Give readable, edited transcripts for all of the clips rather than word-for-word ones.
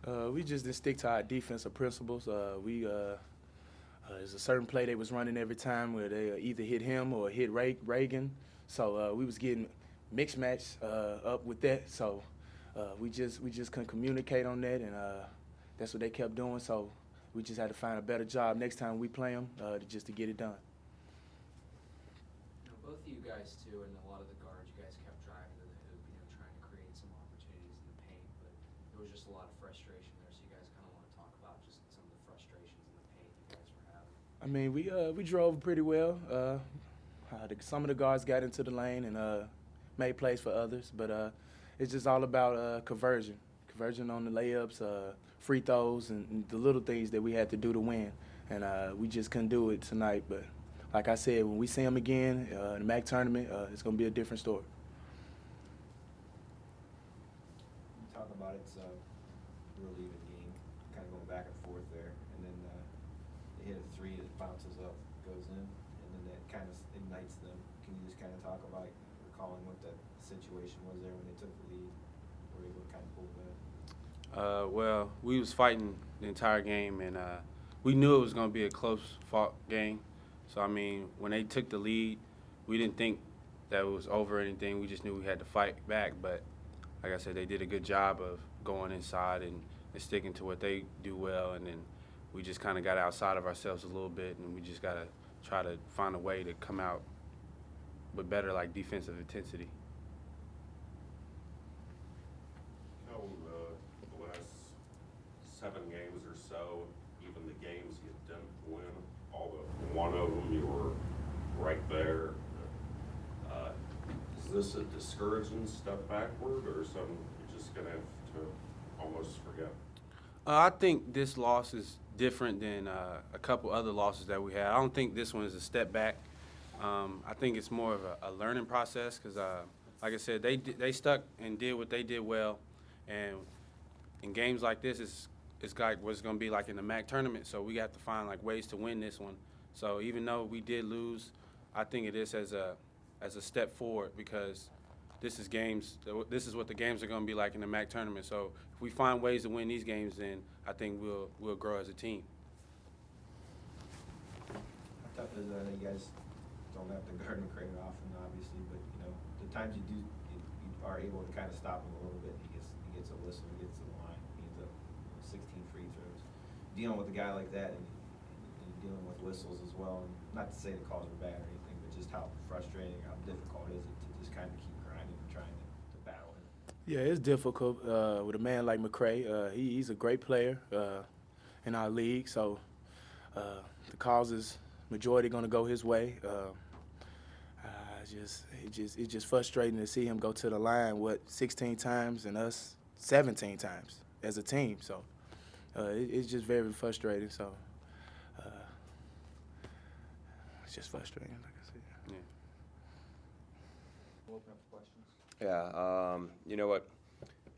We just didn't stick to our defensive principles. There's a certain play they was running every time where they either hit him or hit Reagan. So we was getting mixed match up with that. So we just couldn't communicate on that, and that's what they kept doing. So we just had to find a better job next time we play them just to get it done. Both of you guys too, and a lot of the guards, you guys kept driving to the hoop, trying to create some opportunities in the paint, but there was just a lot of frustration there. So you guys kind of want to talk about just some of the frustrations in the paint you guys were having. I mean, we drove pretty well. Some of the guards got into the lane and made plays for others, but it's just all about conversion on the layups, free throws, and the little things that we had to do to win. And we just couldn't do it tonight. But like I said, when we see them again in the MAC tournament, it's going to be a different story. You talk about it's a real even game, kind of going back and forth there, and then they hit a three that bounces up, goes in, and then that kind of ignites them. Can you just kind of talk about recalling what that situation was there when they took the lead, were able to kind of pull back? Well, we was fighting the entire game, and we knew it was going to be a close-fought game. So, I mean, when they took the lead, we didn't think that it was over or anything. We just knew we had to fight back. But, like I said, they did a good job of going inside and sticking to what they do well. And then we just kind of got outside of ourselves a little bit, and we just got to try to find a way to come out with better, defensive intensity. The last 7 games or so, even the games you didn't win, all but one of them you were right there. Is this a discouraging step backward, or something you're just going to have to almost forget? I think this loss is different than a couple other losses that we had. I don't think this one is a step back. I think it's more of a learning process because, like I said, they stuck and did what they did well. And in games like this, it's like what's going to be like in the MAC tournament. So we got to find ways to win this one. So even though we did lose, I think it is as a step forward because this is games. This is what the games are going to be like in the MAC tournament. So if we find ways to win these games, then I think we'll grow as a team. How tough is that? I know you guys don't have to guard McCray often, obviously, but the times you are able to kind of stop him a little bit. He gets a whistle, he gets to the line, he ends up 16 free throws. Dealing with a guy like that and dealing with whistles as well, and not to say the calls were bad or anything, but just how frustrating, how difficult is it to just kind of keep grinding and trying to battle him? Yeah, it's difficult with a man like McCray. He's a great player in our league, so the calls is majority going to go his way. It's just frustrating to see him go to the line 16 times and us 17 times as a team. So it's just very frustrating. So it's just frustrating, like I said. Yeah. We'll open up for questions. Yeah, you know what?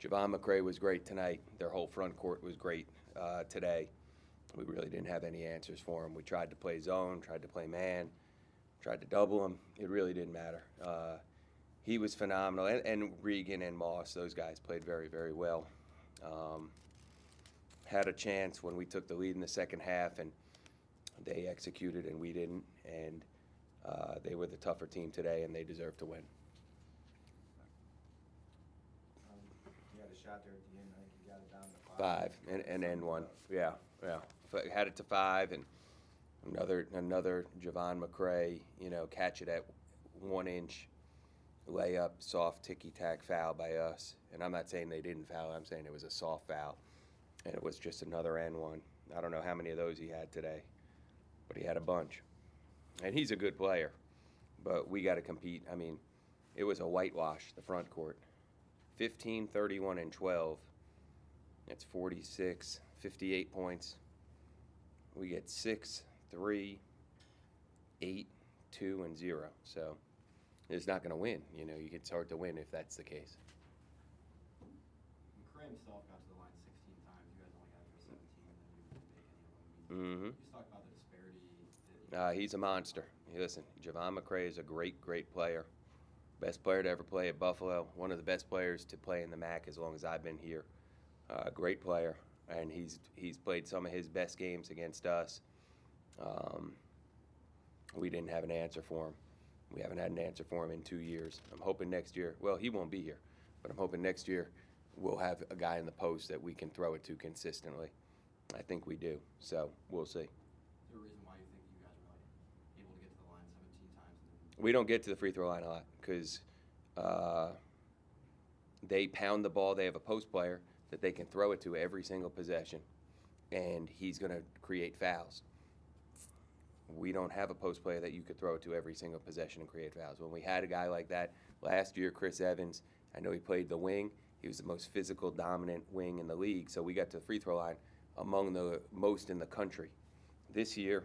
Javon McCray was great tonight. Their whole front court was great today. We really didn't have any answers for him. We tried to play zone, tried to play man, tried to double him. It really didn't matter. He was phenomenal. And Regan and Moss, those guys played very, very well. Had a chance when we took the lead in the second half, and they executed and we didn't. And they were the tougher team today, and they deserve to win. You had a shot there at the end. I think you got it down to 5. 5 and end one. Yeah. Had it to 5, and another Javon McCray, catch it at 1 inch, layup, soft ticky-tack foul by us. And I'm not saying they didn't foul. I'm saying it was a soft foul, and it was just another N1. I don't know how many of those he had today, but he had a bunch. And he's a good player, but we got to compete. I mean, it was a whitewash, the front court. 15, 31, and 12. That's 46, 58 points. We get 6, 3, 8, 2, and 0. So it's not going to win. It's hard to win if that's the case. McCray himself got to the line 16 times. You guys only got there 17, and then you didn't make any of them. Just talk about the disparity. He's a monster. Listen, Javon McCray is a great, great player. Best player to ever play at Buffalo. One of the best players to play in the MAC as long as I've been here. Great player. and he's played some of his best games against us. We didn't have an answer for him. We haven't had an answer for him in 2 years. I'm hoping next year, well, he won't be here, but I'm hoping next year we'll have a guy in the post that we can throw it to consistently. I think we do, so we'll see. Is there a reason why you think you guys are like able to get to the line 17 times? We don't get to the free throw line a lot because they pound the ball. They have a post player that they can throw it to every single possession, and he's going to create fouls. We don't have a post player that you could throw it to every single possession and create fouls. When we had a guy like that last year, Chris Evans, I know he played the wing. He was the most physical, dominant wing in the league, so we got to the free throw line among the most in the country. This year,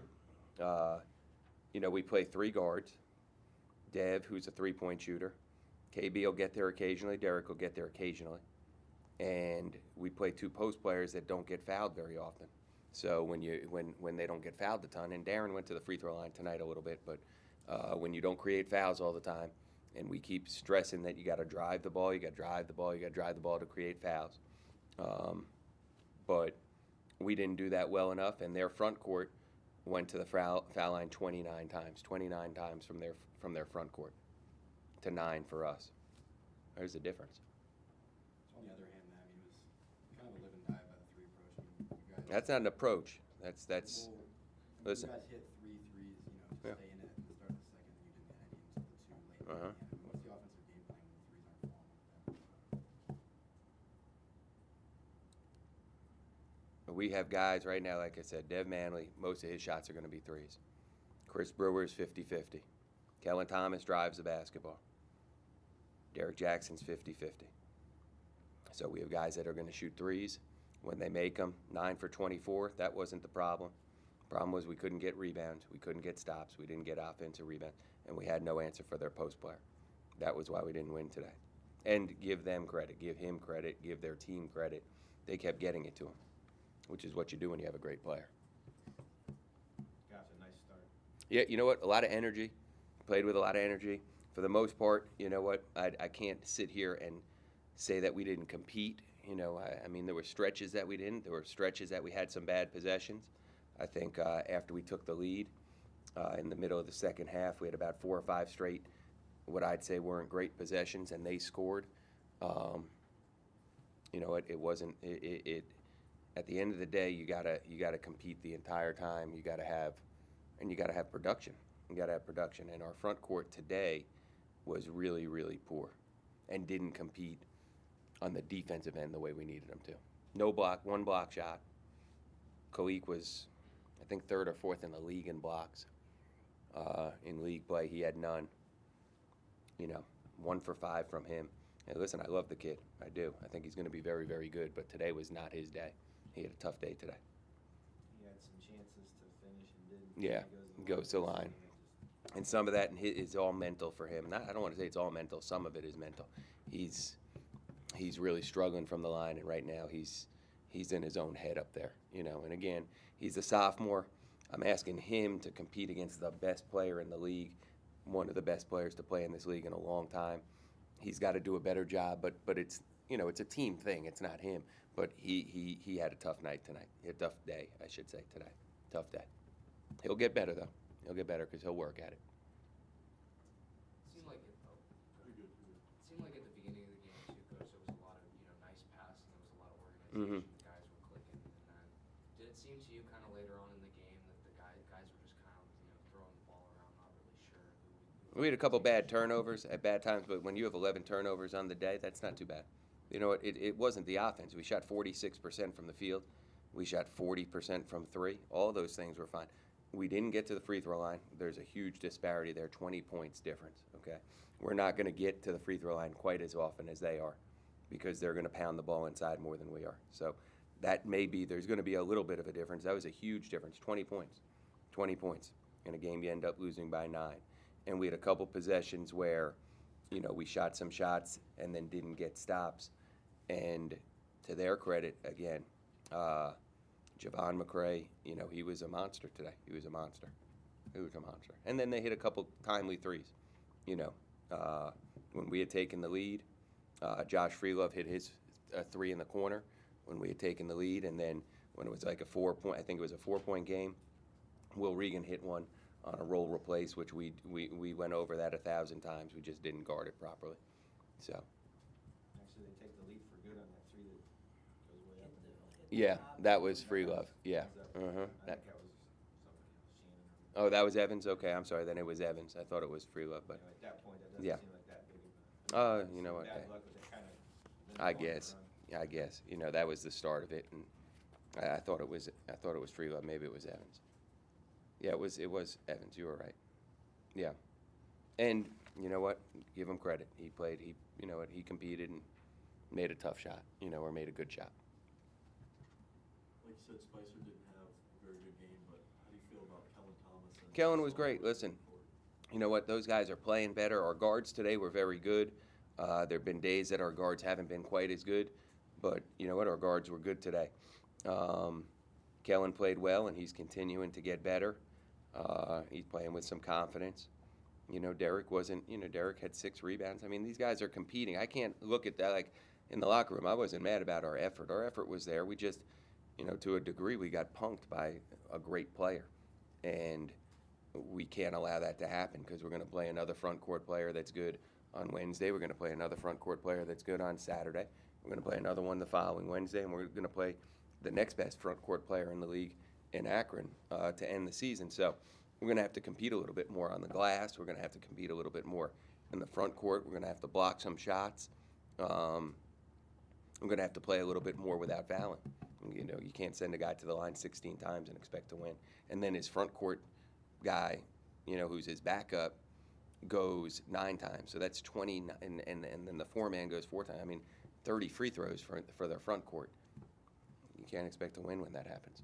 we play 3 guards. Dev, who's a three-point shooter. KB will get there occasionally. Derek will get there occasionally. And we play 2 post players that don't get fouled very often. So when they don't get fouled a ton, and Darren went to the free throw line tonight a little bit, but when you don't create fouls all the time, and we keep stressing that you got to drive the ball, you got to drive the ball, you got to drive the ball to create fouls. But we didn't do that well enough, and their front court went to the foul line 29 times from their front court to 9 for us. There's the difference. On the other hand, I mean, it was kind of a live and die by the 3 approach. I mean, you guys, That's not an approach. That's well, listen. You guys hit 3 threes, to Yeah. stay in it at the start of the second, and you didn't hit any until the 2 late. Uh-huh. What's the offensive game plan when the threes aren't falling? We have guys right now, like I said, Dev Manley, most of his shots are going to be threes. Chris Brewer's 50-50. Kellen Thomas drives the basketball. Derek Jackson's 50-50. So we have guys that are going to shoot threes. When they make them, 9 for 24, that wasn't the problem. The problem was we couldn't get rebounds. We couldn't get stops. We didn't get offensive rebounds. And we had no answer for their post player. That was why we didn't win today. And give them credit. Give him credit. Give their team credit. They kept getting it to him, which is what you do when you have a great player. Gotcha, nice start. Yeah, you know what? A lot of energy. Played with a lot of energy. For the most part, you know what? I can't sit here and say that we didn't compete. I mean, there were stretches that we didn't. There were stretches that we had some bad possessions. I think after we took the lead in the middle of the second half, we had about 4 or 5 straight, what I'd say weren't great possessions, and they scored. It wasn't. At the end of the day, you gotta compete the entire time. You gotta have production. You gotta have production. And our front court today was really, really poor, and didn't compete on the defensive end the way we needed them to. No block, 1 block shot. Kalik was, I think, 3rd or 4th in the league in blocks. In league play, he had none. 1 for 5 from him. Hey, listen, I love the kid. I do. I think he's going to be very, very good. But today was not his day. He had a tough day today. He had some chances to finish and didn't. Yeah, goes to line. And some of that is all mental for him. I don't want to say it's all mental. Some of it is mental. He's really struggling from the line, and right now he's in his own head up there. And again, he's a sophomore. I'm asking him to compete against the best player in the league, one of the best players to play in this league in a long time. He's got to do a better job, but it's it's a team thing. It's not him. But he had a tough night tonight. A tough day, I should say, today. Tough day. He'll get better though. He'll get better because he'll work at it. Seemed like at the beginning of the game too, Coach, there was a lot of nice passes, and there was a lot of organization. The guys were clicking, and then did it seem to you kind of later on in the game that the guys were just kind of throwing the ball around, not really sure who We had a couple bad turnovers at bad times, but when you have 11 turnovers on the day, that's not too bad. It wasn't the offense. We shot 46% from the field. We shot 40% from 3. All those things were fine. We didn't get to the free throw line. There's a huge disparity there, 20 points difference, okay? We're not going to get to the free throw line quite as often as they are because they're going to pound the ball inside more than we are. So that may be, there's going to be a little bit of a difference. That was a huge difference, 20 points. 20 points. In a game you end up losing by 9. And we had a couple possessions where, we shot some shots and then didn't get stops. And to their credit, again, Javon McCray, he was a monster today. He was a monster. And then they hit a couple timely threes. When we had taken the lead, Josh Freelove hit his 3 in the corner. when we had taken the lead, and then when it was like a 4-point, I think it was a 4-point game, Will Regan hit one on a roll replace, which we went over that 1,000 times. We just didn't guard it properly. So, Actually, they take the lead for good on that three that goes way up and down. yeah, that was free love. Yeah. I think Uh-huh. that was somebody else, Shannon. Oh, that was Evans? Okay, I'm sorry. Then it was Evans. I thought it was free love, but At that point, that doesn't Yeah. seem like that big of a. You know what, Bad luck, but they kind of. I guess. Yeah, I guess. You know, that was the start of it, and I thought it was free love. Maybe it was Evans. Yeah, it was Evans. You were right. Yeah, and you know what? Give him credit. He played. You know what? He competed and made a tough shot. You know, or made a good shot. Like you said, Spicer didn't have a very good game, but how do you feel about Kellen Thomas? And Kellen was great. Listen, you know what? Those guys are playing better. Our guards today were very good. There have been days that our guards haven't been quite as good, but you know what? Our guards were good today. Kellen played well, and he's continuing to get better. He's playing with some confidence. You know, Derek had 6 rebounds. I mean, these guys are competing. I can't look at that like in the locker room. I wasn't mad about our effort. Our effort was there. We just, you know, to a degree, we got punked by a great player. And we can't allow that to happen because we're going to play another front court player that's good on Wednesday. We're going to play another front court player that's good on Saturday. We're going to play another one the following Wednesday, and we're going to play the next best front court player in the league in Akron to end the season. So we're going to have to compete a little bit more on the glass. We're going to have to compete a little bit more in the front court. We're going to have to block some shots. We're going to have to play a little bit more without fouling. You know, you can't send a guy to the line 16 times and expect to win. And then his front court guy, you know, who's his backup, goes 9 times. So that's 20, and then the 4-man goes 4 times. I mean, 30 free throws for their front court. You can't expect to win when that happens.